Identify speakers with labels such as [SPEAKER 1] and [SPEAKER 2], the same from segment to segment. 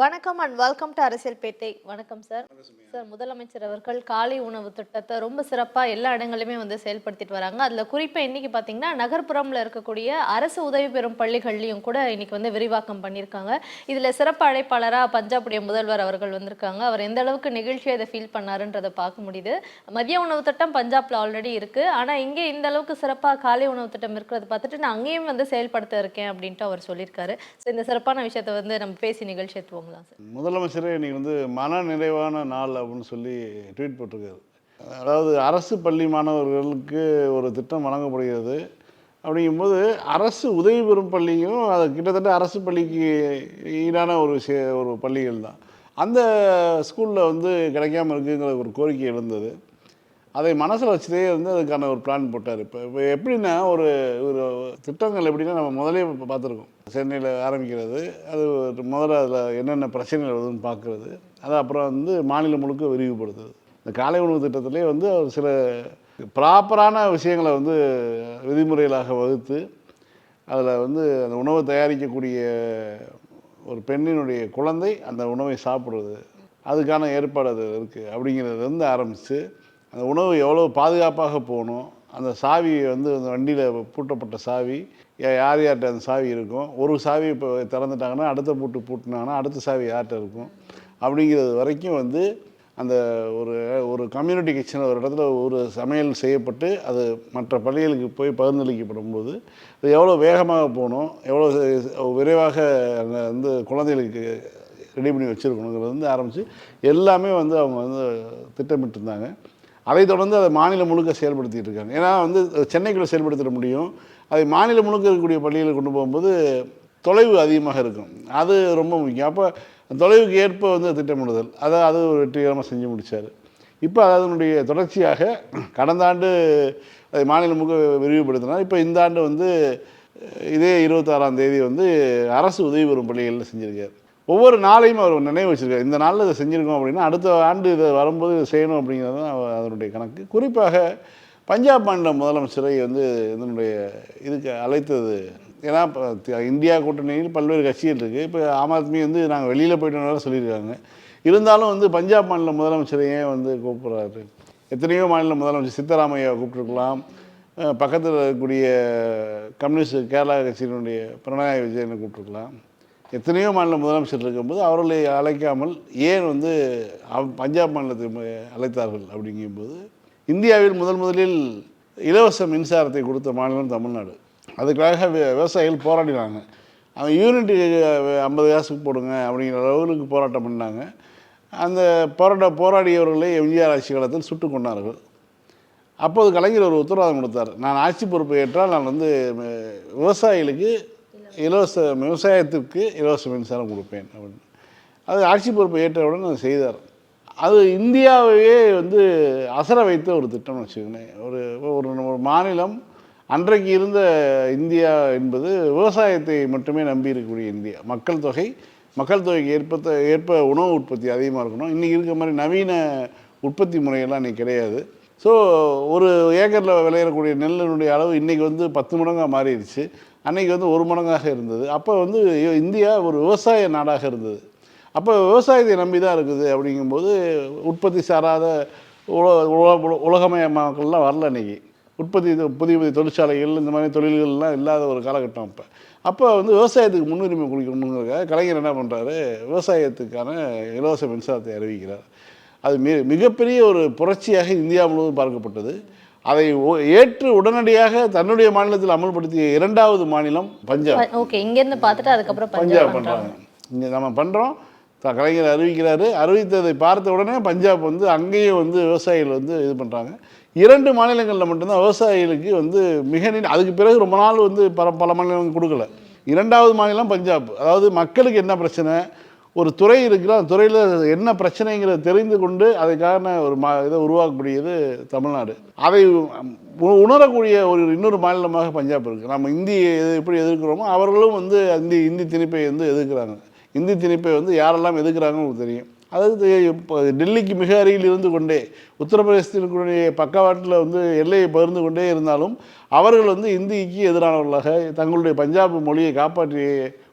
[SPEAKER 1] வணக்கம் and welcome to அரசியல் பேட்டை. வணக்கம் சார். சார், முதலமைச்சர் அவர்கள் காலை உணவு திட்டத்தை ரொம்ப சிறப்பாக எல்லா இடங்களிலுமே செயல்படுத்திட்டு வராங்க. அதில் குறிப்பாக இன்னைக்கு பார்த்தீங்கன்னா நகர்ப்புறம்ல இருக்கக்கூடிய அரசு உதவி பெறும் பள்ளிகள்லையும் கூட இன்னைக்கு விரிவாக்கம் பண்ணியிருக்காங்க. இதில் சிறப்பு அழைப்பாளராக பஞ்சாபுடைய முதல்வர் அவர்கள் வந்திருக்காங்க. அவர் எந்த அளவுக்கு நிகழ்ச்சியை அதை ஃபீல் பண்ணாருன்றதை பார்க்க முடியுது. மதிய உணவு திட்டம் பஞ்சாப்ல ஆல்ரெடி இருக்கு. ஆனால் இங்கே இந்த அளவுக்கு சிறப்பாக காலை உணவு திட்டம் இருக்கிறத பார்த்துட்டு நான் அங்கேயும் செயல்படுத்த இருக்கேன் அப்படின்ட்டு அவர் சொல்லியிருக்காரு. ஸோ இந்த சிறப்பான விஷயத்தை நம்ம பேசி நிகழ்ச்சி போகலாம் சார்.
[SPEAKER 2] முதலமைச்சரே இன்னைக்கு மன நிறைவான நாள் அப்படின்னு சொல்லி ட்வீட் போட்டிருக்காரு. அதாவது அரசு பள்ளி மாணவர்களுக்கு ஒரு திட்டம் வழங்கப்படுகிறது. அப்படிங்கும்போது அரசு உதவி பெறும் பள்ளியும் அது கிட்டத்தட்ட அரசு பள்ளிக்கு ஈடான ஒரு பள்ளிகள் தான். அந்த ஸ்கூலில் கிடைக்காம இருக்குங்கிற ஒரு கோரிக்கை எழுந்தது. அதை மனசில் வச்சுட்டே அதுக்கான ஒரு பிளான் போட்டார். இப்போ எப்படின்னா ஒரு ஒரு திட்டங்கள் எப்படின்னா நம்ம முதலே பார்த்துருக்கோம். சென்னையில் ஆரம்பிக்கிறது, அது முதல்ல அதில் என்னென்ன பிரச்சனைகள் வருதுன்னு பார்க்குறது, அது அப்புறம் மாநிலம் முழுக்க விரிவுபடுத்துது. இந்த காலை உணவு திட்டத்திலே அவர் சில ப்ராப்பரான விஷயங்களை விதிமுறைகளாக வகுத்து அதில் அந்த உணவை தயாரிக்கக்கூடிய ஒரு பெண்ணினுடைய குழந்தை அந்த உணவை சாப்பிட்றது, அதுக்கான ஏற்பாடு அது இருக்குது. அப்படிங்கிறது ஆரம்பித்து அந்த உணவு எவ்வளோ பாதுகாப்பாக போகணும், அந்த சாவி அந்த வண்டியில் பூட்டப்பட்ட சாவி யார்கிட்ட அந்த சாவி இருக்கும், ஒரு சாவி இப்போ திறந்துட்டாங்கன்னா அடுத்த பூட்டினாங்கன்னா அடுத்த சாவி யார்கிட்ட இருக்கும் அப்படிங்கிறது வரைக்கும் அந்த ஒரு ஒரு கம்யூனிட்டி கிச்சன் ஒரு இடத்துல ஒரு சமையல் செய்யப்பட்டு அது மற்ற பள்ளிகளுக்கு போய் பகிர்ந்தளிக்கப்படும் போது அது எவ்வளோ வேகமாக போகணும், எவ்வளோ விரைவாக அங்கே குழந்தைகளுக்கு ரெடி பண்ணி வச்சுருக்கணுங்கிறது ஆரம்பித்து எல்லாமே அவங்க திட்டமிட்டு இருந்தாங்க. அதை தொடர்ந்து அதை மாநிலம் முழுக்க செயல்படுத்திகிட்டு இருக்காங்க. ஏன்னா சென்னைக்குள்ளே செயல்படுத்திட முடியும், அதை மாநிலம் முழுக்க இருக்கக்கூடிய பள்ளிகளை கொண்டு போகும்போது தொலைவு அதிகமாக இருக்கும். அது ரொம்ப முக்கியம். அப்போ தொலைவுக்கு ஏற்ப திட்டமிடுதல் அது ஒரு வெற்றிகரமாக செஞ்சு முடித்தார். இப்போ அதனுடைய தொடர்ச்சியாக கடந்த ஆண்டு அதை மாநிலம் முழுக்க விரிவுபடுத்தினார். இப்போ இந்த ஆண்டு இதே 26ஆம் தேதி அரசு உதவி பெறும் பள்ளிகளில் செஞ்சுருக்கார். ஒவ்வொரு நாளையும் அவர் நினைவு வச்சுருக்கார். இந்த நாளில் இதை செஞ்சுருக்கோம் அப்படின்னா அடுத்த ஆண்டு இதை வரும்போது இதை செய்யணும் அப்படிங்கிறது தான் அதனுடைய கணக்கு. குறிப்பாக பஞ்சாப் மாநில முதலமைச்சரை இதனுடைய இதுக்கு அழைத்தது. ஏன்னா இப்போ இந்தியா கூட்டணியில் பல்வேறு கட்சிகள் இருக்குது. இப்போ ஆம் ஆத்மி நாங்கள் வெளியில் போய்ட்டோம்னால சொல்லியிருக்காங்க. இருந்தாலும் பஞ்சாப் மாநில முதலமைச்சரை ஏன் கூப்பிட்றாரு? எத்தனையோ மாநில முதலமைச்சர் சித்தராமையாவை கூப்பிட்டுருக்கலாம், பக்கத்தில் இருக்கக்கூடிய கம்யூனிஸ்ட் கேரளா கட்சியினுடைய பினராயி விஜயனை கூப்பிட்டுருக்கலாம். எத்தனையோ மாநில முதலமைச்சர் இருக்கும்போது அவர்களை அழைக்காமல் ஏன் பஞ்சாப் மாநிலத்தை அழைத்தார்கள்? அப்படிங்கும்போது இந்தியாவில் முதலில் இலவச மின்சாரத்தை கொடுத்த மாநிலம் தமிழ்நாடு. அதுக்காக விவசாயிகள் போராடினாங்க. அவங்க யூனிட் 50 காசுக்கு போடுங்க அப்படிங்கிற அளவுக்கு போராட்டம் பண்ணாங்க. அந்த போராடியவர்களை எம்ஜிஆர் ஆட்சி காலத்தில் சுட்டு கொண்டார்கள். அப்போது கலைஞர் ஒரு உத்தரவாதம் கொடுத்தார், நான் ஆட்சி பொறுப்பை ஏற்றால் நான் விவசாயிகளுக்கு விவசாயத்திற்கு இலவச மின்சாரம் கொடுப்பேன் அப்படின்னு. அது ஆட்சி பொறுப்பை ஏற்றவுடன் அதை செய்தார். அது இந்தியாவையே அசர வைத்த ஒரு திட்டம்னு வச்சுக்கோங்களேன். ஒரு ஒரு மாநிலம் அன்றைக்கு இருந்த இந்தியா என்பது விவசாயத்தை மட்டுமே நம்பி இருக்கக்கூடிய இந்தியா. மக்கள் தொகைக்கு ஏற்ப உணவு உற்பத்தி அதிகமாக இருக்கணும். இன்றைக்கி இருக்க மாதிரி நவீன உற்பத்தி முறையெல்லாம் இன்றைக்கி கிடையாது. ஸோ ஒரு ஏக்கரில் விளையக்கூடிய நெல்லினுடைய அளவு இன்றைக்கி 10 மடங்காக மாறிடுச்சு. அன்றைக்கி 1 மடங்காக இருந்தது. அப்போ இந்தியா ஒரு விவசாய நாடாக இருந்தது. அப்போ விவசாயத்தை நம்பி தான் இருக்குது. அப்படிங்கும்போது உற்பத்தி சாராத உலகமயமாக்கள்லாம் வரல. அன்றைக்கி உற்பத்தி புதிய தொழிற்சாலைகள் இந்த மாதிரி தொழில்கள்லாம் இல்லாத ஒரு காலகட்டம். அப்போ விவசாயத்துக்கு முன்னுரிமை கொடுக்கணுங்கிறதுக்காக கலைஞர் என்ன பண்ணுறாரு, விவசாயத்துக்கான இலவச மின்சாரத்தை அறிவிக்கிறார். அது மிகப்பெரிய ஒரு புரட்சியாக இந்தியா முழுவதும் பார்க்கப்பட்டது. அதை ஏற்று உடனடியாக தன்னுடைய மாநிலத்தில் அமல்படுத்திய 2வது மாநிலம் பஞ்சாப்.
[SPEAKER 1] ஓகே, இங்கேருந்து பார்த்துட்டு அதுக்கப்புறம்
[SPEAKER 2] பஞ்சாப் பண்ணுறாங்க. இங்கே நம்ம பண்ணுறோம், கலைஞர் அறிவிக்கிறாரு. அறிவித்ததை பார்த்த உடனே பஞ்சாப் அங்கேயும் விவசாயிகள் இது பண்ணுறாங்க. 2 மாநிலங்களில் மட்டும்தான் விவசாயிகளுக்கு மிக அதுக்கு பிறகு ரொம்ப நாள் பல மாநிலங்கள் கொடுக்கல. 2வது மாநிலம் பஞ்சாப். அதாவது மக்களுக்கு என்ன பிரச்சனை, ஒரு துறை இருக்கிற அந்த துறையில் என்ன பிரச்சனைங்கிறத தெரிந்து கொண்டு அதுக்கான ஒரு இதை உருவாக்கக்கூடியது தமிழ்நாடு. அதை உணரக்கூடிய இன்னொரு மாநிலமாக பஞ்சாப் இருக்குது. நம்ம இந்தியை எப்படி எதிர்க்கிறோமோ அவர்களும் இந்தி திணிப்பை எதிர்க்கிறாங்க. இந்தி திணிப்பை யாரெல்லாம் எதிர்க்கிறாங்கன்னு தெரியும். அதாவது இப்போ டெல்லிக்கு மிக அருகில் இருந்து கொண்டே உத்தரப்பிரதேசத்தினுடைய பக்கவாட்டில் எல்லையை பகிர்ந்து கொண்டே இருந்தாலும் அவர்கள் இந்திக்கு எதிரானவர்களாக தங்களுடைய பஞ்சாப் மொழியை காப்பாற்றி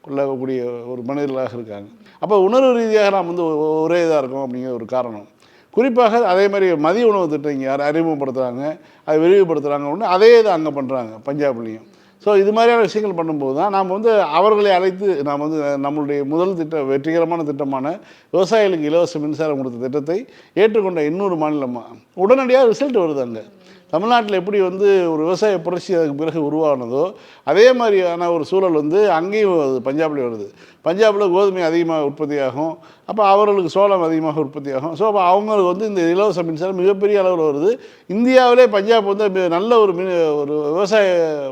[SPEAKER 2] கொள்ளக்கூடிய ஒரு மனிதர்களாக இருக்காங்க. அப்போ உணர்வு ரீதியாக நாம் வந்து ஒரே இதாக இருக்கோம் அப்படிங்கிற ஒரு காரணம். குறிப்பாக அதே மாதிரி மதிய உணவு திட்டம் இங்கே யார் அறிமுகப்படுத்துகிறாங்க, அதை விரிவுபடுத்துகிறாங்க ஒன்று அதே இதை அங்கே பண்ணுறாங்க பஞ்சாப்லேயும். ஸோ இது மாதிரியான விஷயங்கள் பண்ணும்போது தான் நாம் வந்து அவர்களை அழைத்து நாம் வந்து நம்மளுடைய முதல் திட்டம் வெற்றிகரமான திட்டமான விவசாயிகளுக்கு இலவச மின்சாரம் கொடுத்த திட்டத்தை ஏற்றுக்கொண்ட இன்னொரு மாநிலமாக உடனடியாக ரிசல்ட் வருது. அங்கே தமிழ்நாட்டில் எப்படி வந்து ஒரு விவசாய புரட்சி அதுக்கு பிறகு உருவானதோ அதே மாதிரியான ஒரு சூழல் வந்து அங்கேயும் பஞ்சாப்லேயும் வருது. பஞ்சாபில் கோதுமை அதிகமாக உற்பத்தியாகும், அப்போ அவர்களுக்கு சோளம் அதிகமாக உற்பத்தியாகும். ஸோ அப்போ அவங்களுக்கு வந்து இந்த இலவச மின்சாரம் மிகப்பெரிய அளவில் வருது. இந்தியாவிலே பஞ்சாப் வந்து நல்ல ஒரு ஒரு விவசாய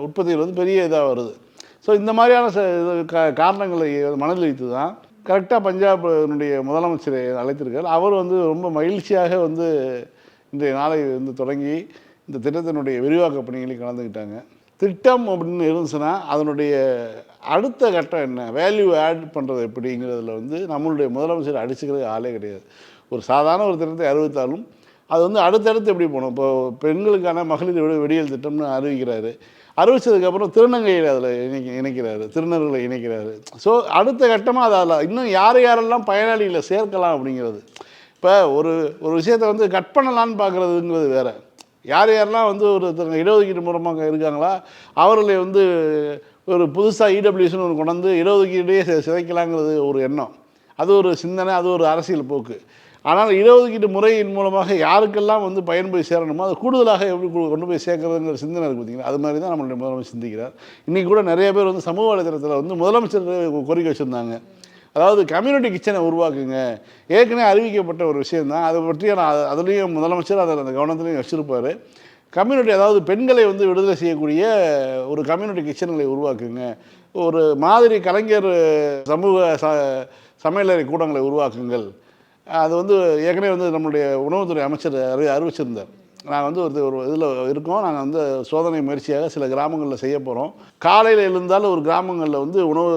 [SPEAKER 2] உற்பத்தியில் வந்து பெரிய இதாக வருது. ஸோ இந்த மாதிரியான காரணங்களை மனதில் வைத்து தான் கரெக்டாக பஞ்சாபினுடைய முதலமைச்சரை அழைத்திருக்கார். அவர் வந்து ரொம்ப மகிழ்ச்சியாக வந்து இன்றைய நாளை வந்து தொடங்கி இந்த திட்டத்தினுடைய விரிவாக்க பணிகளை கலந்துக்கிட்டாங்க. திட்டம் அப்படின்னு இருந்துச்சுன்னா அதனுடைய அடுத்த கட்டம் என்ன, வேல்யூ ஆட் பண்ணுறது எப்படிங்கிறதுல வந்து நம்மளுடைய முதலமைச்சர் அடிச்சுக்கிறது ஆளே கிடையாது. ஒரு சாதாரண ஒரு திட்டத்தை அறிவித்தாலும் அது வந்து அடுத்தடுத்து எப்படி போகணும். இப்போ பெண்களுக்கான மகளிர் விடியல் திட்டம்னு அறிவிக்கிறாரு. அறிவித்ததுக்கப்புறம் திருநங்கையில் அதில் இணைக்கிறாரு, திருநர்களை இணைக்கிறாரு. ஸோ அடுத்த கட்டமாக அதில் இன்னும் யாரெல்லாம் பயனாளிகளை சேர்க்கலாம் அப்படிங்கிறது. இப்போ ஒரு விஷயத்தை வந்து கட் பண்ணலான்னு பார்க்குறதுங்கிறது வேறு. யாரெல்லாம் வந்து ஒரு இடஒதுக்கீடு மூலமாக இருக்காங்களா அவர்களை வந்து ஒரு புதுசாக இடபிள்யூஎஸ்னு ஒன்று கொண்டு வந்து இடஒதுக்கீடையே சிதைக்கலாங்கிறது ஒரு எண்ணம். அது ஒரு சிந்தனை, அது ஒரு அரசியல் போக்கு. ஆனால் இடஒதுக்கீடு முறையின் மூலமாக யாருக்கெல்லாம் வந்து பயன் போய் சேரணுமோ அது கூடுதலாக எப்படி கொண்டு போய் சேர்க்கறதுங்கிற சிந்தனை இருக்குது பார்த்தீங்கன்னா, அது மாதிரி தான் நம்மளுடைய முதலமைச்சர் சிந்திக்கிறார். இன்றைக்கி கூட நிறைய பேர் வந்து சமூக வலைதளத்தில் வந்து முதலமைச்சர் கோரிக்கை வச்சுருந்தாங்க. அதாவது கம்யூனிட்டி கிச்சனை உருவாக்குங்க. ஏற்கனவே அறிவிக்கப்பட்ட ஒரு விஷயந்தான். அதை பற்றி நான் அதுலேயும் முதலமைச்சர் அதில் அந்த கவனத்துலேயும் வச்சுருப்பார். கம்யூனிட்டி அதாவது பெண்களை வந்து விடுதலை செய்யக்கூடிய ஒரு கம்யூனிட்டி கிச்சன்களை உருவாக்குங்க. ஒரு மாதிரி கலைஞர் சமூக சமையலறை கூடங்களை உருவாக்குங்கள். அது வந்து ஏற்கனவே வந்து நம்மளுடைய உணவுத்துறை அமைச்சர் அறிவிச்சிருந்தார். நாங்கள் வந்து ஒரு இதில் இருக்கோம், நாங்கள் வந்து சோதனை முயற்சியாக சில கிராமங்களில் செய்ய போகிறோம். காலையில் எழுந்தாலும் ஒரு கிராமங்களில் வந்து உணவு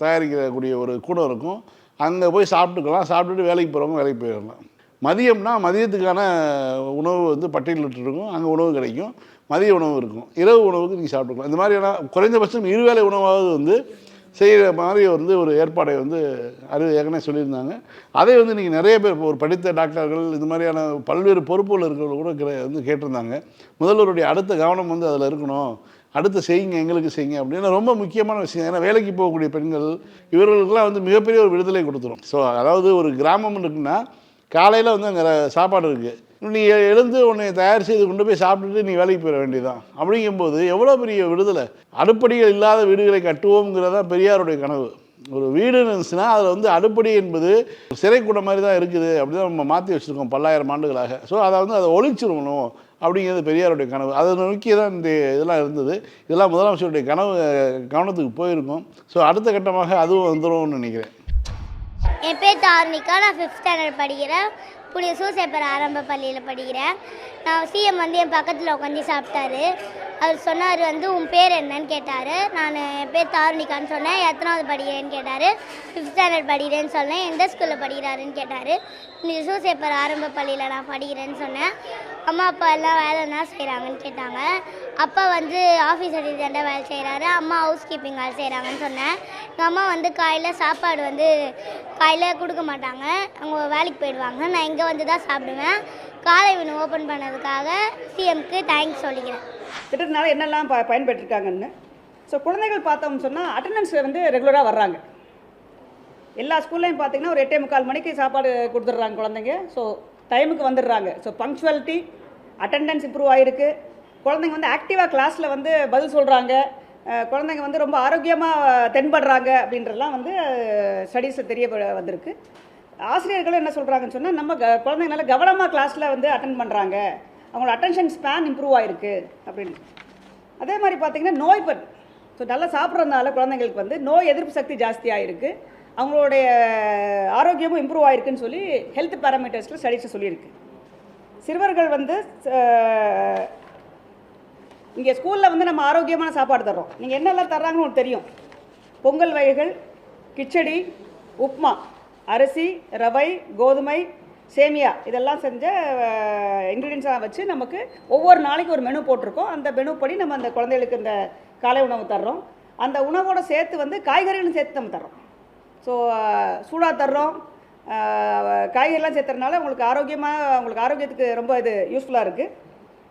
[SPEAKER 2] தயாரிக்கக்கூடிய ஒரு கூடம் இருக்கும். அங்கே போய் சாப்பிட்டுக்கலாம், சாப்பிட்டுட்டு வேலைக்கு போகிறவங்க வேலைக்கு போயிடலாம். மதியம்னா மதியத்துக்கான உணவு வந்து பட்டியலிட்டுருக்கும், அங்கே உணவு கிடைக்கும், மதிய உணவு இருக்கும், இரவு உணவுக்கு நீங்கள் சாப்பிட்டுக்கலாம். இந்த மாதிரியான குறைந்தபட்சம் இருவேளை உணவாவது வந்து செய்கிற மாதிரி வந்து ஒரு ஏற்பாடை வந்து ஏற்கனவே சொல்லியிருந்தாங்க. அதை வந்து இன்றைக்கி நிறைய பேர் இப்போ ஒரு படித்த டாக்டர்கள் இது மாதிரியான பல்வேறு பொறுப்புகள் இருக்கிறவங்க கூட வந்து கேட்டிருந்தாங்க. முதல்வருடைய அடுத்த கவனம் வந்து அதில் இருக்கணும், அடுத்து செய்யுங்க, எங்களுக்கு செய்யுங்க அப்படின்னு ரொம்ப முக்கியமான விஷயம். ஏன்னா வேலைக்கு போகக்கூடிய பெண்கள் இவர்களுக்கெல்லாம் வந்து மிகப்பெரிய ஒரு விடுதலை கொடுத்துரும். ஸோ அதாவது ஒரு கிராமம் இருக்குன்னா காலையில் வந்து அங்கே சாப்பாடு இருக்குது, நீ எழுந்து உன்னை தயார் செய்து கொண்டு போய் சாப்பிட்டுட்டு நீ வேலைக்கு போயிட வேண்டியதான். அப்படிங்கும்போது எவ்வளோ பெரிய விடுதலை. அடுப்படிகள் இல்லாத வீடுகளை கட்டுவோங்கிறதா பெரியாருடைய கனவு. ஒரு வீடு இருந்துச்சுன்னா அதில் வந்து அடுப்படி என்பது சிறைக்கூட மாதிரி தான் இருக்குது, அப்படி தான் நம்ம மாற்றி வச்சுருக்கோம் பல்லாயிரம் ஆண்டுகளாக. ஸோ அதை வந்து அதை ஒழிச்சிடணும் அப்படிங்கிறது பெரியாருடைய கனவு. அதை நோக்கி தான் இந்த இதெல்லாம் இருந்தது. இதெல்லாம் முதலமைச்சருடைய கவனத்துக்கு போயிருக்கும். ஸோ அடுத்த கட்டமாக அதுவும் வந்துடும்னு நினைக்கிறேன்.
[SPEAKER 3] என் பேர் தார்னிகா, நான் 5th ஸ்டாண்டர்ட் படிக்கிறேன். புனித சூசையப்பர் ஆரம்ப பள்ளியில் படிக்கிறேன். நான் சிஎம் வந்து என் பக்கத்தில் உட்காந்து சாப்பிட்டாரு. அவர் சொன்னார் வந்து உன் பேர் என்னன்னு கேட்டார். நான் என் பேர் தாருணிகான்னு சொன்னேன். எத்தனாவது படிக்கிறேன்னு கேட்டார். 5th ஸ்டாண்டர்ட் படிக்கிறேன்னு சொன்னேன். எந்த ஸ்கூலில் படிக்கிறாருன்னு கேட்டார். புனித சூசையப்பர் ஆரம்ப பள்ளியில் நான் படிக்கிறேன்னு சொன்னேன். அம்மா அப்பா எல்லாம் வேலை என்ன செய்கிறாங்கன்னு கேட்டாங்க. அப்பா வந்து ஆஃபீஸ் அசிஸ்டண்ட்டாக வேலை செய்கிறாரு, அம்மா ஹவுஸ் கீப்பிங் வேலை செய்கிறாங்கன்னு சொன்னேன். எங்கள் அம்மா வந்து காலையில் சாப்பாடு வந்து காலையில் கொடுக்க மாட்டாங்க, அவங்க வேலைக்கு போயிடுவாங்க. நான் இங்கே வந்து தான் சாப்பிடுவேன். காலை உணவு ஓப்பன் பண்ணதுக்காக சிஎம்க்கு தேங்க்ஸ் சொல்லிக்கிறேன்.
[SPEAKER 4] திட்டத்தினால என்னெல்லாம் பயன்பெற்றிருக்காங்கன்னு. ஸோ குழந்தைகள் பார்த்தோம்னு சொன்னால் அட்டண்டன்ஸ் வந்து ரெகுலராக வர்றாங்க. எல்லா ஸ்கூல்லையும் பார்த்தீங்கன்னா ஒரு 8:45 மணிக்கு சாப்பாடு கொடுத்துட்றாங்க குழந்தைங்க. ஸோ டைமுக்கு வந்துடுறாங்க. ஸோ பங்க்சுவாலிட்டி, அட்டண்டன்ஸ் இம்ப்ரூவ் ஆகிருக்கு. குழந்தைங்க வந்து ஆக்டிவாக கிளாஸில் வந்து பதில் சொல்கிறாங்க. குழந்தைங்க வந்து ரொம்ப ஆரோக்கியமாக தென்படுறாங்க அப்படின்றலாம் வந்து ஸ்டடீஸில் தெரிய வந்திருக்கு. ஆசிரியர்களும் என்ன சொல்கிறாங்கன்னு சொன்னால் நம்ம குழந்தைங்க நல்லா கவனமாக கிளாஸில் வந்து அட்டென்ட் பண்ணுறாங்க, அவங்களோட அட்டென்ஷன் ஸ்பேன் இம்ப்ரூவ் ஆகிருக்கு அப்படின்னு. அதே மாதிரி பார்த்திங்கன்னா நோய்பட், ஸோ நல்லா சாப்பிட்றதுனால குழந்தைங்களுக்கு வந்து நோய் எதிர்ப்பு சக்தி ஜாஸ்தியாக இருக்குது, அவங்களுடைய ஆரோக்கியமும் இம்ப்ரூவ் ஆகிருக்குன்னு சொல்லி ஹெல்த் பேராமீட்டர்ஸில் ஸ்டடீஸை சொல்லியிருக்கு. சிறுவர்கள் வந்து இங்கே ஸ்கூலில் வந்து நம்ம ஆரோக்கியமான சாப்பாடு தர்றோம். நீங்கள் என்னெல்லாம் தர்றாங்கன்னு உங்களுக்கு தெரியும். பொங்கல் வகைகள், கிச்சடி, உப்மா, அரிசி, ரவை, கோதுமை, சேமியா இதெல்லாம் செஞ்ச இன்க்ரீடியன்ஸாக வச்சு நமக்கு ஒவ்வொரு நாளைக்கு ஒரு மெனு போட்டிருக்கோம். அந்த மெனு படி நம்ம அந்த குழந்தைகளுக்கு இந்த காலை உணவு தர்றோம். அந்த உணவோடு சேர்த்து வந்து காய்கறிகளும் சேர்த்து நம்ம தர்றோம். ஸோ சூடாக தர்றோம், காய்கறிலாம் சேர்த்துறதுனால உங்களுக்கு ஆரோக்கியத்துக்கு ரொம்ப இது யூஸ்ஃபுல்லாக இருக்குது.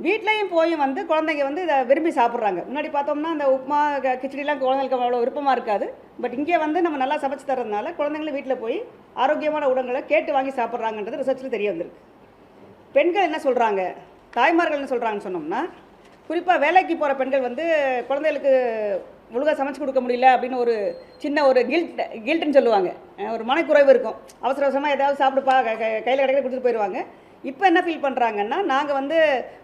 [SPEAKER 4] வீட்லேயும் போய் வந்து குழந்தைங்க வந்து இதை விரும்பி சாப்பிட்றாங்க. முன்னாடி பார்த்தோம்னா அந்த உப்புமா கிச்சடிலாம் குழந்தைங்களுக்கு அவ்வளோ விருப்பமாக இருக்காது. பட் இங்கே வந்து நம்ம நல்லா சமைச்சு தர்றதுனால குழந்தைங்களும் வீட்டில் போய் ஆரோக்கியமான உணவுகளை கேட்டு வாங்கி சாப்பிட்றாங்கன்றது ரிசர்ச்சில் தெரிய வந்திருக்கு. பெண்கள் என்ன சொல்கிறாங்க, தாய்மார்கள் என்ன சொல்கிறாங்கன்னு சொன்னோம்னா, குறிப்பாக வேலைக்கு போகிற பெண்கள் வந்து குழந்தைகளுக்கு ஒழுங்காக சமைச்சு கொடுக்க முடியல அப்படின்னு ஒரு சின்ன ஒரு கில்ட்டுன்னு சொல்லுவாங்க. ஒரு மனக்குறைவு இருக்கும். அவசர அவசரமாக ஏதாவது சாப்பிடுப்பா கையில் கிடைக்கிற கொடுத்துட்டு போயிடுவாங்க. இப்போ என்ன ஃபீல் பண்ணுறாங்கன்னா, நாங்கள் வந்து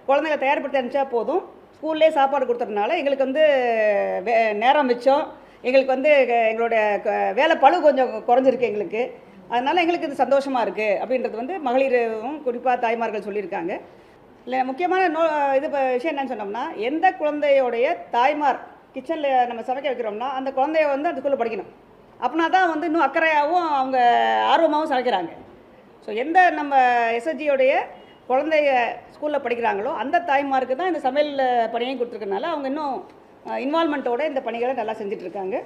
[SPEAKER 4] குழந்தைங்களை தயார்படுத்தி அனுப்பிச்சா போதும், ஸ்கூல்லேயே சாப்பாடு கொடுத்துறதுனால எங்களுக்கு வந்து நேரம் மிச்சம், எங்களுக்கு வந்து எங்களுடைய வேலை பளு கொஞ்சம் குறைஞ்சிருக்கு எங்களுக்கு, அதனால் எங்களுக்கு இது சந்தோஷமாக இருக்குது அப்படின்றது வந்து மகளிரும் குறிப்பாக தாய்மார்கள் சொல்லியிருக்காங்க. இல்லை முக்கியமான விஷயம் என்னன்னு சொன்னோம்னா, எந்த குழந்தையோடைய தாய்மார் கிச்சனில் நம்ம சமைக்க வைக்கிறோம்னா அந்த குழந்தைய வந்து அந்த ஸ்கூலில் படிக்கணும். அப்படின்னா தான் வந்து இன்னும் அக்கறையாகவும் அவங்க ஆர்வமாகவும் சமைக்கிறாங்க. ஸோ எந்த நம்ம எஸ்எஸ்ஜியோடைய குழந்தைய ஸ்கூலில் படிக்கிறாங்களோ அந்த தாய்மாருக்கு தான் இந்த சமையல் பணியையும் கொடுத்துருக்கனால அவங்க இன்னும் இன்வால்மெண்ட்டோட இந்த பணிகளை நல்லா செஞ்சிட்ருக்காங்க.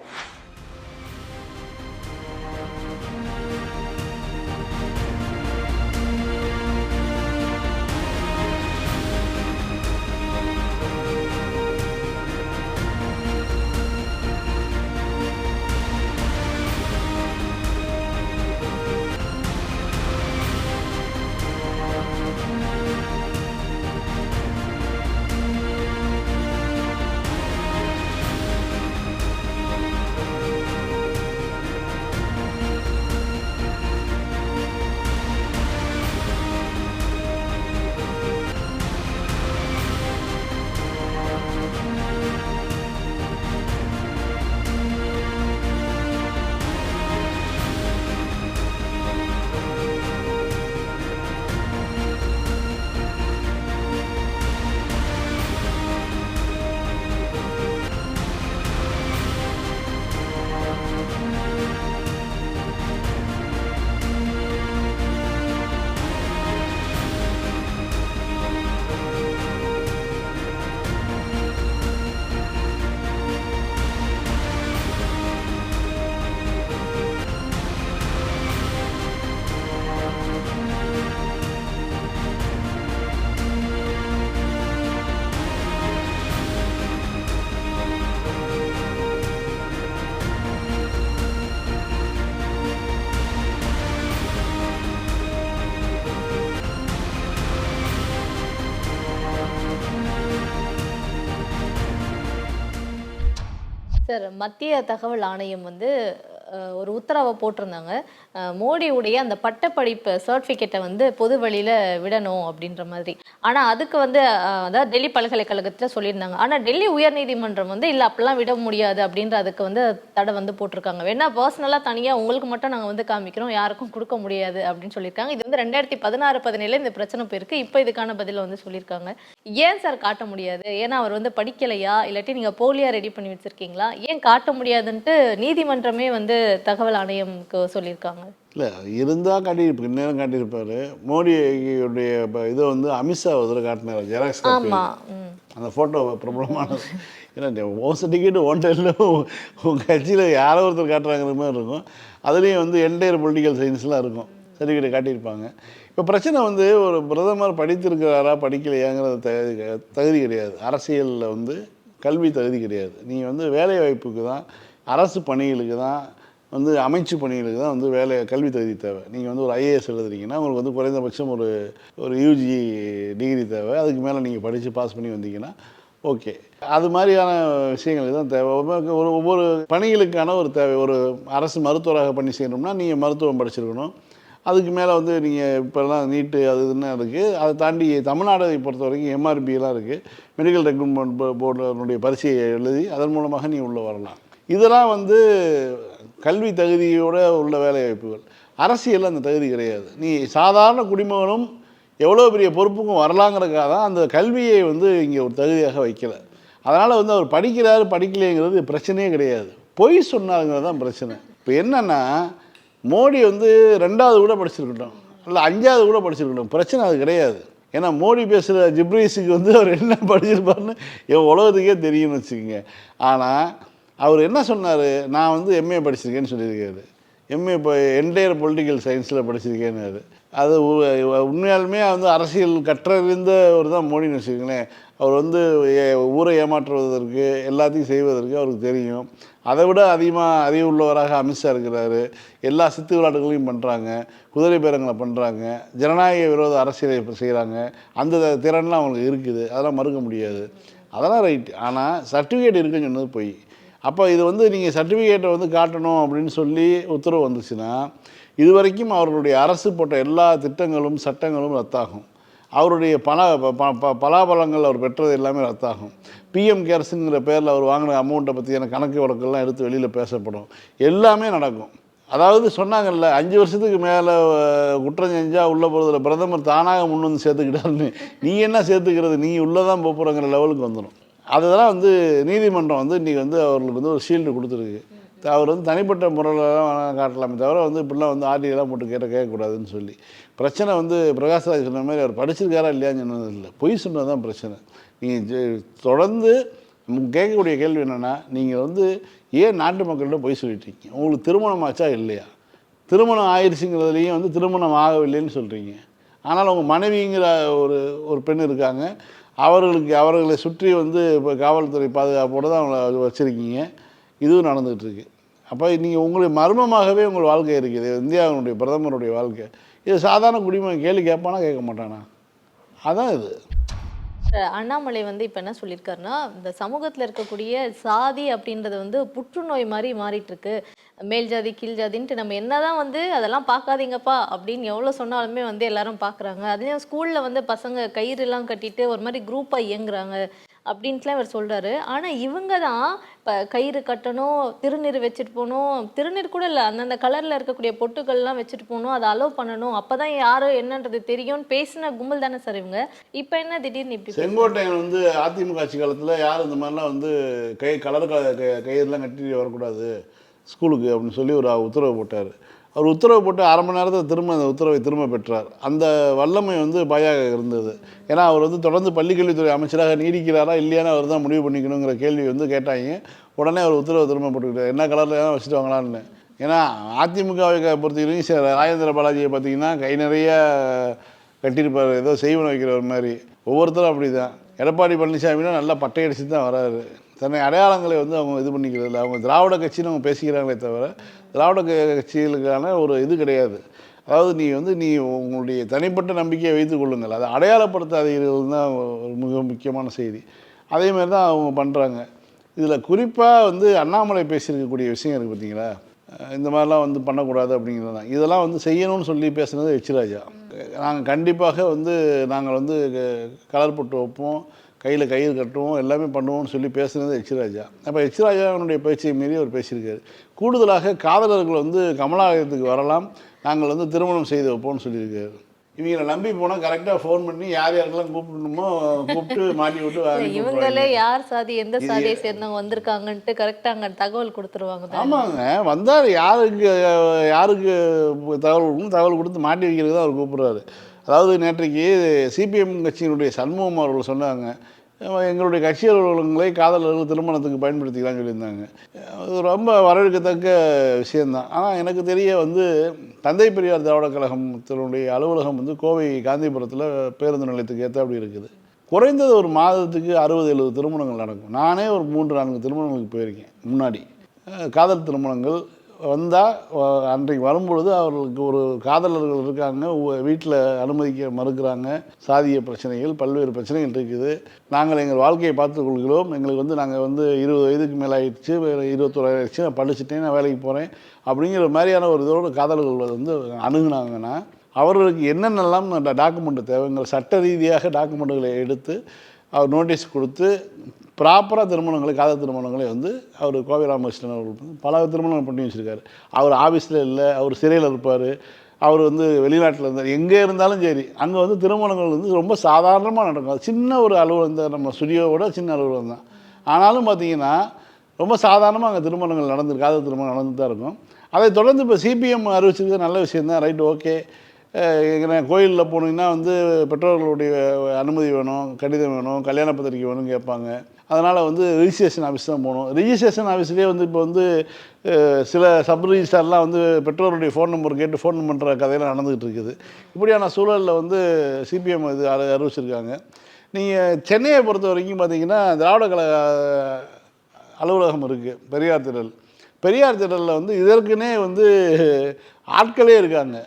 [SPEAKER 1] சார், மத்திய தகவல் ஆணையம் வந்து ஒரு உத்தரவை போட்டிருந்தாங்க. மோடியுடைய அந்த பட்டப்படிப்பு சர்டிஃபிகேட்டை வந்து பொது வழியில் விடணும் அப்படின்ற மாதிரி. ஆனால் அதுக்கு வந்து அதாவது டெல்லி பல்கலைக்கழகத்தில் சொல்லியிருந்தாங்க. ஆனால் டெல்லி உயர்நீதிமன்றம் வந்து இல்லை அப்படிலாம் விட முடியாது அப்படின்ற அதுக்கு வந்து தடை வந்து போட்டிருக்காங்க. வேணா பர்சனலாக தனியாக உங்களுக்கு மட்டும் நாங்கள் வந்து காமிக்கிறோம், யாருக்கும் கொடுக்க முடியாது அப்படின்னு சொல்லியிருக்காங்க. இது வந்து 2016-17 இந்த பிரச்சனை போயிருக்கு. இப்போ இதுக்கான பதிலை வந்து சொல்லியிருக்காங்க. ஏன் சார் காட்ட முடியாது? ஏன்னா அவர் வந்து படிக்கலையா, இல்லாட்டி நீங்கள் போலியா ரெடி பண்ணி வச்சுருக்கீங்களா? ஏன் காட்ட முடியாதுன்ட்டு நீதிமன்றமே வந்து தகவல் ஆணையம்க்கு சொல்லியிருக்காங்க.
[SPEAKER 2] இல்லை இருந்தால் காட்டியிருப்பார், இந்நேரம் காட்டியிருப்பார். மோடியுடைய இதை வந்து அமித்ஷா ஒரு காட்டினார், ஜெராக்ஸ் காப்பி. அந்த ஃபோட்டோ பிரபலமானது. ஏன்னா ஓ சர்டிஃபிகேட் ஓன்டையில் உங்கள் கட்சியில் யாரோ ஒருத்தர் காட்டுறாங்கிற மாதிரி இருக்கும். அதுலேயும் வந்து என்டையர் பொலிட்டிக்கல் சயின்ஸ்லாம் இருக்கும், சர்டிஃபிகேட் காட்டியிருப்பாங்க. இப்போ பிரச்சனை வந்து ஒரு பிரதமர் படித்திருக்கிறாரா படிக்கலையாங்கிற தகுதி கிடையாது. அரசியலில் வந்து கல்வி தகுதி கிடையாது. நீங்கள் வந்து வேலை வாய்ப்புக்கு தான், அரசு பணிகளுக்கு தான், வந்து அமைச்சு பணிகளுக்கு தான் வந்து கல்வி தகுதி தேவை. நீங்கள் வந்து ஒரு ஐஏஎஸ் எழுதுறீங்கன்னா உங்களுக்கு வந்து குறைந்தபட்சம் ஒரு யூஜி டிகிரி தேவை. அதுக்கு மேலே நீங்கள் படித்து பாஸ் பண்ணி வந்தீங்கன்னா ஓகே. அது மாதிரியான விஷயங்களுக்கு தான் தேவை. ஒவ்வொரு பணிகளுக்கான ஒரு தேவை. ஒரு அரசு மருத்துவராக பணி செய்யணும்னா நீங்கள் மருத்துவம் படிச்சிருக்கணும். அதுக்கு மேலே வந்து நீங்கள் இப்போல்லாம் நீட்டு அது இதுன்னு இருக்குது. அதை தாண்டி தமிழ்நாடை பொறுத்த வரைக்கும் எம்ஆர்பிலாம் இருக்குது. மெடிக்கல் ரெக்ரூட்மெண்ட் போர்டுடைய பரீட்சையை எழுதி அதன் மூலமாக நீ உள்ளே வரலாம். இதெல்லாம் வந்து கல்வி தகுதியோடு உள்ள வேலை வாய்ப்புகள். அரசியலில் அந்த தகுதி கிடையாது. நீ சாதாரண குடிமகனும் எவ்வளோ பெரிய பொறுப்புக்கும் வரலாங்கிறதுக்காக தான் அந்த கல்வியை வந்து இங்கே ஒரு தகுதியாக வைக்கலை. அதனால் வந்து அவர் படிக்கிறாரு படிக்கலைங்கிறது பிரச்சனையே கிடையாது. பொய் சொன்னாருங்கிறது தான் பிரச்சனை. இப்போ என்னென்னா, மோடி வந்து 2வது கூட படிச்சிருக்கட்டும், இல்லை 5வது கூட படிச்சிருக்கட்டும், பிரச்சனை அது கிடையாது. ஏன்னா மோடி பேசுகிற ஜிப்ரீஸுக்கு வந்து அவர் என்ன படிச்சிருப்பாருன்னு உலகத்துக்கே தெரியும்னு வச்சுக்கோங்க. ஆனால் அவர் என்ன சொன்னார், நான் வந்து எம்ஏ படிச்சிருக்கேன்னு சொல்லியிருக்காரு. எம்ஏ இப்போ என்டையர் பொலிட்டிக்கல் சயின்ஸில் படிச்சிருக்கேன்னாரு. அது உண்மையாலுமே வந்து அரசியல் கற்றறிந்தவர் தான் மோடின்னு வச்சுக்கோங்களேன். அவர் வந்து ஊரை ஏமாற்றுவதற்கு எல்லாத்தையும் செய்வதற்கு அவருக்கு தெரியும். அதை விட அதிகமாக அறிவுள்ளவராக அமித்ஷா இருக்கிறாரு. எல்லா சித்து விளையாட்டுகளையும் பண்ணுறாங்க, குதிரை பேரங்களை பண்ணுறாங்க, ஜனநாயக விரோத அரசியலை செய்கிறாங்க. அந்த திறன்லாம் அவங்களுக்கு இருக்குது, அதெல்லாம் மறுக்க முடியாது. அதெல்லாம் ரைட். ஆனால் சர்டிஃபிகேட் இருக்குன்னு சொன்னது பொய். அப்போ இது வந்து நீங்கள் சர்டிஃபிகேட்டை வந்து காட்டணும் அப்படின்னு சொல்லி உத்தரவு வந்துச்சுன்னா, இதுவரைக்கும் அவர்களுடைய அரசு போட்ட எல்லா திட்டங்களும் சட்டங்களும் ரத்தாகும். அவருடைய பலாபலங்கள் அவர் பெற்றது எல்லாமே ரத்தாகும். பிஎம் கேர்ஸுங்கிற பேரில் அவர் வாங்கின அமௌண்ட்டை பற்றியான கணக்கு வழக்கெல்லாம் எடுத்து வெளியில் பேசப்படும். எல்லாமே நடக்கும். அதாவது சொன்னாங்கல்ல, 5 வருஷத்துக்கு மேலே குற்றம் செஞ்சால் உள்ளே போகிறதுல பிரதமர் தானாக முன் வந்து சேர்த்துக்கிட்டாருன்னு. நீ என்ன சேர்த்துக்கிறது, நீ உள்ளே தான் போகிற லெவலுக்கு வந்துடும். அதெல்லாம் வந்து நீதிமன்றம் வந்து இன்றைக்கி வந்து அவர்களுக்கு வந்து ஒரு ஷீல்டு கொடுத்துருக்கு. அவர் வந்து தனிப்பட்ட முறையிலலாம் காட்டலாமே தவிர வந்து இப்படிலாம் வந்து ஆர்டியெல்லாம் போட்டு கேட்கக்கூடாதுன்னு சொல்லி. பிரச்சனை வந்து பிரகாஷ்ராஜ் சொன்ன மாதிரி அவர் படிச்சிருக்காரா இல்லையான்னு சொன்னது இல்லை, பொய் சொன்னது தான் பிரச்சனை. நீங்கள் தொடர்ந்து கேட்கக்கூடிய கேள்வி என்னென்னா, நீங்கள் வந்து ஏன் நாட்டு மக்கள்கிட்ட பொய் சொல்லிட்டீங்க? உங்களுக்கு திருமணம் ஆச்சா இல்லையா? திருமணம் ஆயிடுச்சுங்கிறதுலையும் வந்து திருமணம் ஆகவில்லைன்னு சொல்கிறீங்க. ஆனால் உங்கள் மனைவிங்கிற ஒரு பெண் இருக்காங்க, அவர்களை சுற்றி வந்து இப்போ காவல்துறை பாதுகாப்போடு தான் அவங்கள வச்சுருக்கீங்க. இதுவும் நடந்துகிட்ருக்கு. அப்போ நீங்கள் உங்களுடைய மர்மமாகவே உங்கள் வாழ்க்கை இருக்குது, இந்தியாவினுடைய பிரதமருடைய வாழ்க்கை. இது சாதாரண குடிமகன் கேள்வி கேட்பானா கேட்க மாட்டானா? அதான் இது.
[SPEAKER 1] அண்ணாமலை வந்து இப்போ என்ன சொல்லியிருக்காருன்னா, இந்த சமூகத்தில் இருக்கக்கூடிய சாதி அப்படின்றது வந்து புற்றுநோய் மாதிரி மாறிட்டு இருக்கு. மேல் ஜாதி கீழ் ஜாதின்ட்டு நம்ம என்னதான் வந்து அதெல்லாம் பார்க்காதீங்கப்பா அப்படின்னு எவ்வளோ சொன்னாலுமே வந்து எல்லாரும் பார்க்குறாங்க. அதையும் ஸ்கூலில் வந்து பசங்க கயிறுலாம் கட்டிட்டு ஒரு மாதிரி குரூப்பாக இயங்குறாங்க அப்படின்ட்டுலாம் இவர் சொல்கிறாரு. ஆனால் இவங்க தான் இப்போ கயிறு கட்டணும், திருநீர் வச்சுட்டு போகணும், திருநீர் கூட இல்லை, அந்தந்த கலரில் இருக்கக்கூடிய பொட்டுக்கள்லாம் வச்சுட்டு போகணும், அதை அலோவ் பண்ணணும், அப்போ தான் யாரோ என்னன்றது தெரியும்னு பேசின கும்பல் தானே சார் இவங்க. இப்போ என்ன திடீர்னு இப்படி?
[SPEAKER 2] செங்கோட்டையன் வந்து அதிமுக ஆட்சி காலத்தில் யாரும் இந்த மாதிரிலாம் வந்து கயிறுலாம் கட்டிட்டு வரக்கூடாது ஸ்கூலுக்கு அப்படின்னு சொல்லி ஒரு உத்தரவு போட்டார். அவர் உத்தரவு போட்டு அரை மணி நேரத்தில் திரும்ப அந்த உத்தரவை திரும்ப பெற்றார். அந்த வல்லமை வந்து பாயாக இருந்தது. ஏன்னா அவர் வந்து தொடர்ந்து பள்ளிக்கல்வித்துறை அமைச்சராக நீடிக்கிறாரா இல்லையான்னு அவர் தான் முடிவு பண்ணிக்கணுங்கிற கேள்வி வந்து கேட்டாங்க. உடனே அவர் உத்தரவை திரும்ப போட்டுக்கிட்டார், என்ன கலரில் தான் வச்சுட்டு வாங்கலான்னு. ஏன்னா அதிமுகவை பொறுத்தவரைக்கும் ராஜேந்திர பாலாஜியை பார்த்தீங்கன்னா கை நிறைய கட்டியிருப்பார், ஏதோ செய்வன வைக்கிறவர் மாதிரி. ஒவ்வொருத்தரும் அப்படி தான். எடப்பாடி பழனிசாமினா நல்லா பட்டையடிச்சு தான் வராரு. தன்னை அடையாளங்களை வந்து அவங்க இது பண்ணிக்கிறது இல்லை. அவங்க திராவிட கட்சின்னு அவங்க பேசிக்கிறாங்களே தவிர திராவிட கட்சிகளுக்கான ஒரு இது கிடையாது. அதாவது நீ உங்களுடைய தனிப்பட்ட நம்பிக்கையை வைத்துக் கொள்ளுங்கள், அதை அடையாளப்படுத்தாதீர்கள் தான் ஒரு மிக முக்கியமான செய்தி. அதேமாதிரி தான் அவங்க பண்ணுறாங்க. இதில் குறிப்பாக வந்து அண்ணாமலை பேசியிருக்கக்கூடிய விஷயம் இருக்குது பார்த்தீங்களா, இந்த மாதிரிலாம் வந்து பண்ணக்கூடாது அப்படிங்கிறது தான். இதெல்லாம் வந்து செய்யணும்னு சொல்லி பேசுனது எச் ராஜா. நாங்கள் கண்டிப்பாக வந்து நாங்கள் வந்து கலர் போட்டு வைப்போம், கையில் கயிறு கட்டுவோம், எல்லாமே பண்ணுவோம்னு சொல்லி பேசுனது எச் ராஜா. அப்போ எச் ராஜாவுடைய பேச்சை மீறி அவர் பேசியிருக்காரு. கூடுதலாக காதலர்கள் வந்து கமலாலயத்துக்கு வரலாம், நாங்கள் வந்து திருமணம் செய்து வைப்போம்னு சொல்லியிருக்காரு. இவங்களை நம்பி போனால் கரெக்டாக ஃபோன் பண்ணி யார் யாருக்கெல்லாம் கூப்பிடணுமோ கூப்பிட்டு மாட்டி விட்டு
[SPEAKER 1] இவங்களே யார் சாதி எந்த சாதியை சேர்ந்தவங்க வந்திருக்காங்கன்ட்டு கரெக்டாக அங்கே தகவல் கொடுத்துருவாங்க.
[SPEAKER 2] ஆமாங்க, வந்தால் யாருக்கு தகவல் கொடுத்து மாட்டி வைக்கிறதுக்கு தான் அவர் கூப்பிட்றாரு. அதாவது நேற்றைக்கு சிபிஎம் கட்சியினுடைய சண்முகம் அவர்கள் சொன்னாங்க, எங்களுடைய கட்சி அலுவலகங்களை காதலர்கள் திருமணத்துக்கு பயன்படுத்திக்கலாம்னு சொல்லியிருந்தாங்க. அது ரொம்ப வரவேற்கத்தக்க விஷயந்தான். ஆனால் எனக்கு தெரிய வந்து தந்தை பெரியார் திராவிட கழகத்தினுடைய அலுவலகம் வந்து கோவை காந்திபுரத்தில் பேருந்து நிலையத்துக்கு ஏற்ற அப்படி இருக்குது. குறைந்தது ஒரு மாதத்துக்கு 60-70 திருமணங்கள் நடக்கும். நானே ஒரு 3-4 திருமணங்களுக்கு போயிருக்கேன். முன்னாடி காதல் திருமணங்கள் வந்தால் அன்றைக்கு வரும்பொழுது அவர்களுக்கு ஒரு காதலர்கள் இருக்காங்க, வீட்டில் அனுமதிக்க மறுக்கிறாங்க, சாதிய பிரச்சனைகள் பல்வேறு பிரச்சனைகள் இருக்குது, நாங்கள் எங்கள் வாழ்க்கையை பார்த்துக் கொள்கிறோம், எங்களுக்கு வந்து நாங்கள் வந்து 20 வயதுக்கு மேலே ஆகிடுச்சு, 21 ஆகிடுச்சு, நான் படிச்சுட்டேன், நான் வேலைக்கு போகிறேன் அப்படிங்கிற மாதிரியான ஒரு இதோட காதலர்கள் வந்து அணுகுனாங்கன்னா அவர்களுக்கு என்னென்னலாம் டாக்குமெண்ட் தேவைங்கிற சட்ட ரீதியாக டாக்குமெண்ட்டுகளை எடுத்து அவர் நோட்டீஸ் கொடுத்து ப்ராப்பராக திருமணங்களை காதல் திருமணங்களை வந்து அவர் கோவை ராமகிருஷ்ணன் அவர்கள் பல திருமணங்கள் பண்ணி வச்சுருக்காரு. அவர் ஆஃபீஸில் இல்லை, அவர் சிறையில் இருப்பார், அவர் வந்து வெளிநாட்டில் இருந்தார், எங்கே இருந்தாலும் சரி அங்கே வந்து திருமணங்கள் வந்து ரொம்ப சாதாரணமாக நடக்கும். அது சின்ன ஒரு அலுவலகம் தான், நம்ம ஸ்டுடியோவோட சின்ன அலுவலகம் தான். ஆனாலும் பார்த்திங்கன்னா ரொம்ப சாதாரணமாக அங்கே திருமணங்கள் நடந்து காதல் திருமணம் நடந்து தான் இருக்கும். அதை தொடர்ந்து இப்போ சிபிஎம் அறிவிச்சிருக்கிறது நல்ல விஷயம் தான், ரைட், ஓகே. கோயிலில் போனீங்கன்னா வந்து பெற்றோர்களுடைய அனுமதி வேணும், கடிதம் வேணும், கல்யாண பத்திரிக்கை வேணும்னு கேட்பாங்க. அதனால் வந்து ரிஜிஸ்ட்ரேஷன் ஆஃபீஸ் தான் போகணும். ரிஜிஸ்ட்ரேஷன் ஆஃபீஸ்லேயே வந்து இப்போ வந்து சில சப் ரிஜிஸ்டர்லாம் வந்து பெற்றோருடைய ஃபோன் நம்பர் கேட்டு ஃபோன் பண்ணுற கதையெல்லாம் நடந்துகிட்டு இருக்குது. இப்படியான சூழலில் வந்து சிபிஎம் இது அறிவிச்சிருக்காங்க. நீங்கள் சென்னையை பொறுத்த வரைக்கும் பார்த்தீங்கன்னா திராவிட கழக அலுவலகம் இருக்குது பெரியார் திடல். பெரியார் திடலில் வந்து இதற்குனே வந்து ஆட்களே இருக்காங்க.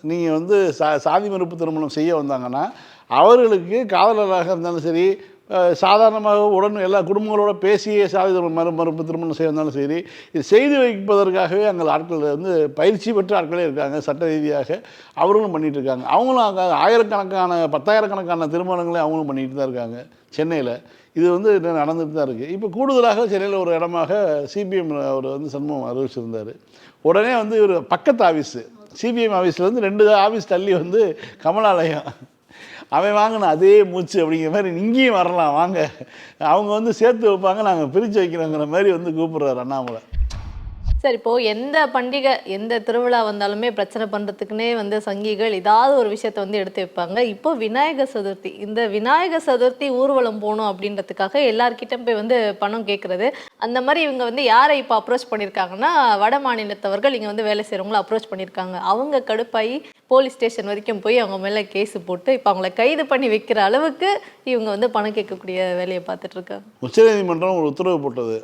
[SPEAKER 2] நீங்கள் வந்து சாதி மறுப்பு திருமணம் செய்ய வந்தாங்கன்னா அவர்களுக்கு காதலராக இருந்தாலும் சரி, சாதாரணமாக உடன் எல்லா குடும்பங்களோட பேசியே சாதி மறுப்பு திருமணம் செய்ய வந்தாலும் சரி, இது செய்து வைப்பதற்காகவே அங்கே ஆட்கள் வந்து பயிற்சி பெற்ற ஆட்களே இருக்காங்க. சட்ட ரீதியாக அவர்களும் பண்ணிகிட்டு இருக்காங்க. அவங்களும் அங்கே ஆயிரக்கணக்கான 10,000கணக்கான திருமணங்களே அவங்களும் பண்ணிகிட்டு தான் இருக்காங்க சென்னையில். இது வந்து நடந்துட்டு தான் இருக்குது. இப்போ கூடுதலாக சென்னையில் ஒரு இடமாக சிபிஎம் அவர் வந்து சண்முகம் அறிவிச்சிருந்தார். உடனே வந்து ஒரு பக்கத்து ஆஃபீஸு சிபிஎம் ஆஃபீஸ்லேருந்து 2 ஆஃபீஸ் தள்ளி வந்து கமலாலயம், அவன் வாங்கின அதே மூச்சு அப்படிங்கிற மாதிரி இங்கேயும் வரலாம் வாங்க, அவங்க வந்து சேர்த்து வைப்பாங்க, நாங்கள் பிரித்து வைக்கிறோங்கிற மாதிரி வந்து கூப்பிட்றாரு அண்ணாமலை.
[SPEAKER 1] சார், இப்போ எந்த பண்டிகை எந்த திருவிழா வந்தாலுமே பிரச்சனை பண்றதுக்குன்னே வந்து சங்கிகள் ஏதாவது ஒரு விஷயத்த வந்து எடுத்து வைப்பாங்க. இப்போ விநாயகர் சதுர்த்தி, இந்த விநாயகர் சதுர்த்தி ஊர்வலம் போகணும் அப்படின்றதுக்காக எல்லார்கிட்ட போய் வந்து பணம் கேட்கறது, அந்த மாதிரி இவங்க வந்து யாரை இப்போ அப்ரோச் பண்ணியிருக்காங்கன்னா வட மாநிலத்தவர்கள் இங்கே வந்து வேலை செய்கிறவங்கள அப்ரோச் பண்ணியிருக்காங்க. அவங்க கடுப்பாகி போலீஸ் ஸ்டேஷன் வரைக்கும் போய் அவங்க மேலே கேஸ் போட்டு இப்போ அவங்கள கைது பண்ணி வைக்கிற அளவுக்கு இவங்க வந்து பணம் கேட்கக்கூடிய வேலையை பார்த்துட்டு இருக்காங்க.
[SPEAKER 2] உச்சநீதிமன்றம் ஒரு உத்தரவு போட்டது,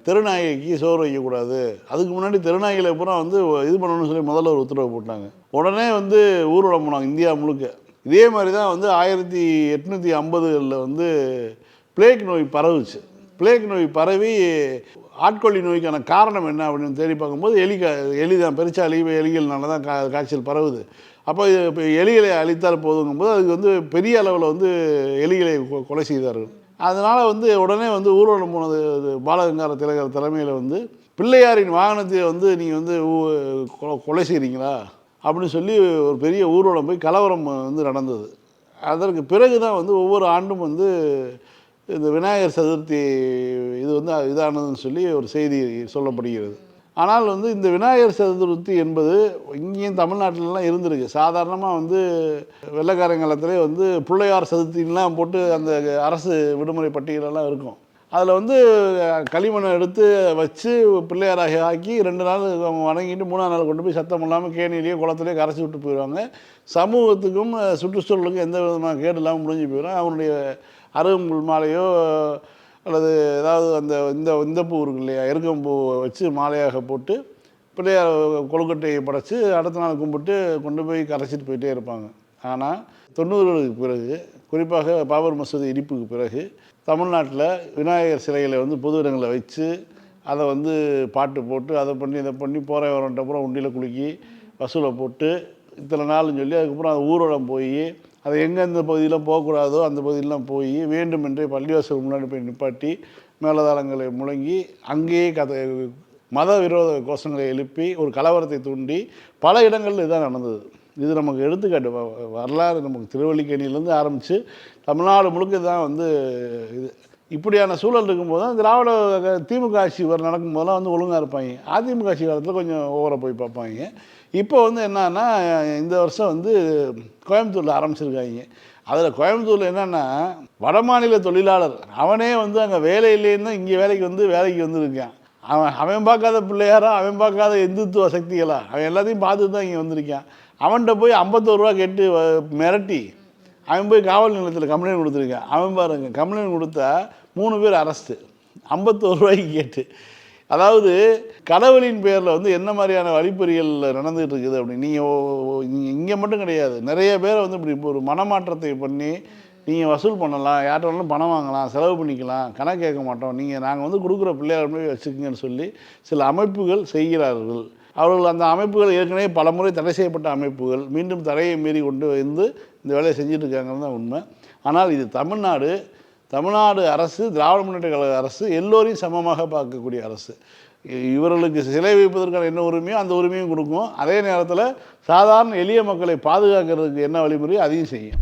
[SPEAKER 2] தெருநாய்க்கு சோறு வைக்கக்கூடாது. அதுக்கு முன்னாடி தெருநாய்களை பூரா வந்து இது பண்ணணும்னு சொல்லி முதல்ல ஒரு உத்தரவு போட்டாங்க. உடனே வந்து ஊர்வலம் போனாங்க இந்தியா முழுக்க. இதே மாதிரி தான் வந்து 1850களில் வந்து பிளேக் நோய் பரவுச்சு. பிளேக் நோய் பரவி ஆட்கொல்லி நோய்க்கான காரணம் என்ன அப்படின்னு தேடி பார்க்கும்போது எலி தான், பெருச்சாளி எலிகள்னால தான் காய்ச்சல் பரவுது. அப்போ இப்போ எலிகளை அழித்தால் போதுங்கும்போது அதுக்கு வந்து பெரிய அளவில் வந்து எலிகளை கொலை செய்தார்கள். அதனால் வந்து உடனே வந்து ஊர்வலம் போனது பாலகங்கார திலகர் தலைமையில் வந்து பிள்ளையாரின் வாகனத்தை வந்து நீங்கள் வந்து கொலை செய்கிறீங்களா அப்படின்னு சொல்லி ஒரு பெரிய ஊர்வலம் போய் கலவரம் வந்து நடந்தது. அதற்கு பிறகு தான் வந்து ஒவ்வொரு ஆண்டும் வந்து இந்த விநாயகர் சதுர்த்தி இது வந்து இதானதுன்னு சொல்லி ஒரு செய்தி சொல்லப்படுகிறது. ஆனால் வந்து இந்த விநாயகர் சதுர்த்தி என்பது இங்கேயும் தமிழ்நாட்டிலலாம் இருந்திருக்கு. சாதாரணமாக வந்து வெள்ளைக்காரங்காலத்திலே வந்து பிள்ளையார் சதுர்த்தின்லாம் போட்டு அந்த அரசு விடுமுறை பட்டியலெல்லாம் இருக்கும். அதில் வந்து களிமண்ணை எடுத்து வச்சு பிள்ளையாராக ஆக்கி 2 நாள் அவங்க வணங்கிட்டு 3ஆம் நாள் கொண்டு போய் சத்தம் இல்லாமல் கேணிலேயோ குளத்துலேயோ கரைச்சி விட்டு போயிடுவாங்க. சமூகத்துக்கும் சுற்றுச்சூழலுக்கும் எந்த விதமான கேடு இல்லாமல் முடிஞ்சு போயிடும். அவனுடைய அருகம்புல் மாலையோ அல்லது ஏதாவது அந்த இந்த பூ இருக்கு இல்லையா, எருக்கம்பூ வச்சு மாலையாக போட்டு பிள்ளையார் கொழுக்கட்டையை படைச்சி அடுத்த நாள் கும்பிட்டு கொண்டு போய் கரைச்சிட்டு போயிட்டே இருப்பாங்க. ஆனால் 90களுக்கு பிறகு, குறிப்பாக பாபர் மசூதி இடிப்புக்கு பிறகு தமிழ்நாட்டில் விநாயகர் சிலைகளை வந்து பொது இடங்களில் வச்சு அதை வந்து பாட்டு போட்டு அதை பண்ணி இதை பண்ணி போகிற வரன்ட்ட அப்புறம் உண்டியில் குலுக்கி வசூலை போட்டு இத்தனை நாள்னு சொல்லி அதுக்கப்புறம் அது ஊர்வலம் போய் அதை எந்தெந்த பகுதியெலாம் போகக்கூடாதோ அந்த பகுதியெலாம் போய் வேண்டுமென்றே பள்ளிவாசல் முன்னாடி போய் நிப்பாட்டி மேலதாளங்களை முழங்கி அங்கேயே மத விரோத கோஷங்களை எழுப்பி ஒரு கலவரத்தை தூண்டி பல இடங்களில் இதுதான் நடந்தது. இது நமக்கு எடுத்துக்காட்டு வரலாறு. நமக்கு திருவல்லிக்கேணியிலேருந்து ஆரம்பித்து தமிழ்நாடு முழுக்க தான் வந்து இது இப்படியான சூழல் இருக்கும்போது தான் திராவிட திமுக ஆட்சி வர நடக்கும்போதெல்லாம் வந்து ஒழுங்காக இருப்பாங்க. அதிமுக ஆட்சி காலத்தில் கொஞ்சம் ஓவராக போய் பார்ப்பாங்க. இப்போ வந்து என்னன்னா இந்த வருஷம் வந்து கோயம்புத்தூரில் ஆரம்பிச்சிருக்காங்க. அதில் கோயம்புத்தூரில் என்னென்னா வடமாநில தொழிலாளர் அவனே வந்து அங்கே வேலை இல்லைன்னு தான் இங்கே வேலைக்கு வந்துருக்கான். அவன் பார்க்காத பிள்ளையாரா, அவன் பார்க்காத இந்துத்துவ சக்திகளா, அவன் எல்லாத்தையும் பார்த்துட்டு தான் இங்கே வந்திருக்கான். அவன்கிட்ட போய் 51 ரூபா கேட்டு மிரட்டி அவன் போய் காவல் நிலையத்தில் கம்ப்ளைண்ட் கொடுத்துருக்கான். அவன் பாருங்க, கம்ப்ளைண்ட் கொடுத்தா 3 பேர் அரெஸ்ட்டு 51 ரூபாய்க்கு கேட்டு. அதாவது கடவுளின் பேரில் வந்து என்ன மாதிரியான வழிப்பறிகள் நடந்துகிட்டு இருக்குது அப்படின்னு நீங்கள் இங்கே மட்டும் கிடையாது, நிறைய பேரை வந்து இப்படி ஒரு மனமாற்றத்தை பண்ணி நீங்கள் வசூல் பண்ணலாம், யார்கிட்ட வேணாலும் பணம் வாங்கலாம், செலவு பண்ணிக்கலாம், கணக்கு கேட்க மாட்டோம், நாங்கள் வந்து கொடுக்குற பிள்ளையார் போய் வச்சுக்கோங்கன்னு சொல்லி சில அமைப்புகள் செய்கிறார்கள். அவர்கள் அந்த அமைப்புகள் ஏற்கனவே பல முறை தடை செய்யப்பட்ட அமைப்புகள் மீண்டும் தடையை மீறி கொண்டு வந்து இந்த வேலையை செஞ்சுட்டு இருக்காங்கன்னு தான் உண்மை. ஆனால் இது தமிழ்நாடு அரசு, திராவிட முன்னேற்ற கழக அரசு எல்லோரையும் சமமாக பார்க்கக்கூடிய அரசு. இவர்களுக்கு சிலை வைப்பதற்கான என்ன உரிமையோ அந்த உரிமையும் கொடுக்கும். அதே நேரத்தில் சாதாரண எளிய மக்களை பாதுகாக்கிறதுக்கு என்ன வழிமுறையோ அதையும் செய்யும்.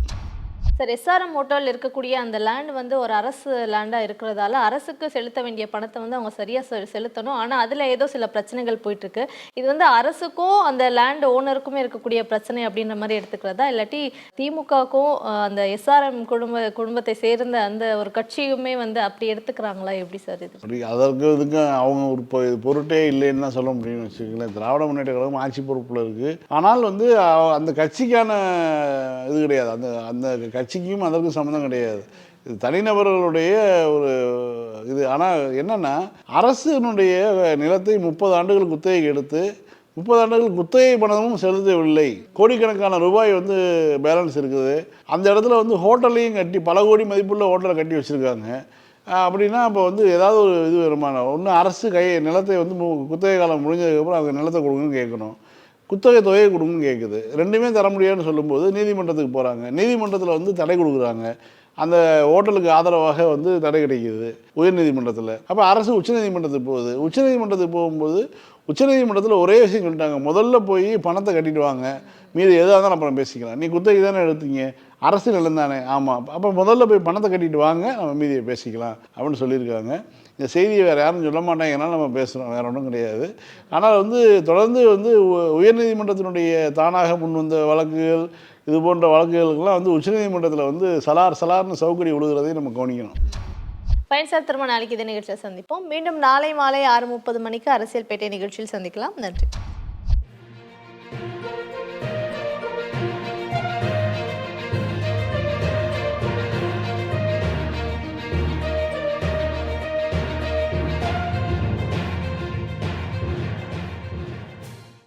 [SPEAKER 1] சார் எஸ்ஆர்எம் ஹோட்டல் இருக்கக்கூடிய அந்த லேண்ட் வந்து ஒரு அரசு லேண்டாக இருக்கிறதால அரசுக்கு செலுத்த வேண்டிய பணத்தை வந்து அவங்க சரியாக செலுத்தணும். ஆனால் அதில் ஏதோ சில பிரச்சனைகள் போயிட்டுருக்கு. இது வந்து அரசுக்கும் அந்த லேண்ட் ஓனருக்குமே இருக்கக்கூடிய பிரச்சனை அப்படின்ற மாதிரி எடுத்துக்கிறதா, இல்லாட்டி திமுகவுக்கும் அந்த எஸ்ஆர்எம் குடும்பத்தை சேர்ந்த அந்த ஒரு கட்சியுமே வந்து அப்படி எடுத்துக்கிறாங்களா? எப்படி சார் இது?
[SPEAKER 2] அப்படி அதற்கு இதுக்கு அவங்க ஒரு பொருட்டே இல்லைன்னு தான் சொல்ல முடியும்னு வச்சுக்கோங்களேன். திராவிட முன்னேற்ற கழகம் ஆட்சி பொறுப்பில் இருக்குது. ஆனால் வந்து அந்த கட்சிக்கான இது கிடையாது. அந்த அந்த கட்சிக்கும் அதற்கு சம்மந்தம் கிடையாது. இது தனிநபர்களுடைய ஒரு இது. ஆனால் என்னென்னா, அரசினுடைய நிலத்தை 30 ஆண்டுகள் குத்தகைக்கு எடுத்து 30 ஆண்டுகள் குத்தகை பணமும் செலுத்தவில்லை. கோடிக்கணக்கான ரூபாய் வந்து பேலன்ஸ் இருக்குது. அந்த இடத்துல வந்து ஹோட்டலையும் கட்டி பல கோடி மதிப்புள்ள ஹோட்டலை கட்டி வச்சுருக்காங்க. அப்படின்னா இப்போ வந்து ஏதாவது ஒரு இது வருமானம் ஒன்று அரசு நிலத்தை வந்து குத்தகை காலம் முடிஞ்சதுக்கப்புறம் அந்த நிலத்தை கொடுங்கன்னு கேட்கணும், குத்தகை தொகையை கொடுங்கன்னு கேட்குது. ரெண்டுமே தர முடியாதுன்னு சொல்லும்போது நீதிமன்றத்துக்கு போகிறாங்க. நீதிமன்றத்தில் வந்து தடை கொடுக்குறாங்க. அந்த ஹோட்டலுக்கு ஆதரவாக வந்து தடை கிடைக்கிது உயர்நீதிமன்றத்தில். அப்போ அரசு உச்சநீதிமன்றத்துக்கு போகுது. உச்சநீதிமன்றத்துக்கு போகும்போது உச்சநீதிமன்றத்தில் ஒரே விஷயம் சொல்லிட்டாங்க, முதல்ல போய் பணத்தை கட்டிட்டு வாங்க, மீது எதாக இருந்தாலும் அப்புறம் பேசிக்கலாம். நீ குத்தகை தானே எடுத்தீங்க, அரசு நிலம் தானே, ஆமாம், அப்போ முதல்ல போய் பணத்தை கட்டிட்டு வாங்க, நம்ம மீதியை பேசிக்கலாம் அப்படின்னு சொல்லியிருக்காங்க. இந்த செய்தியை வேறு யாரும் சொல்ல மாட்டாங்கன்னா நம்ம பேசுகிறோம், வேறு ஒன்றும் கிடையாது. ஆனால் வந்து தொடர்ந்து வந்து உயர்நீதிமன்றத்தினுடைய தானாக முன் வந்த வழக்குகள், இது போன்ற வழக்குகளுக்கெல்லாம் வந்து உச்சநீதிமன்றத்தில் வந்து சலார்னு சவுக்கடி விழுகிறதையும் நம்ம கவனிக்கணும்.
[SPEAKER 1] ஃபைன் சார், திரும்ப நாளைக்கு இதே நிகழ்ச்சியில் சந்திப்போம். மீண்டும் நாளை மாலை 6:30 மணிக்கு அரசியல் பேட்டை நிகழ்ச்சியில் சந்திக்கலாம். நன்றி.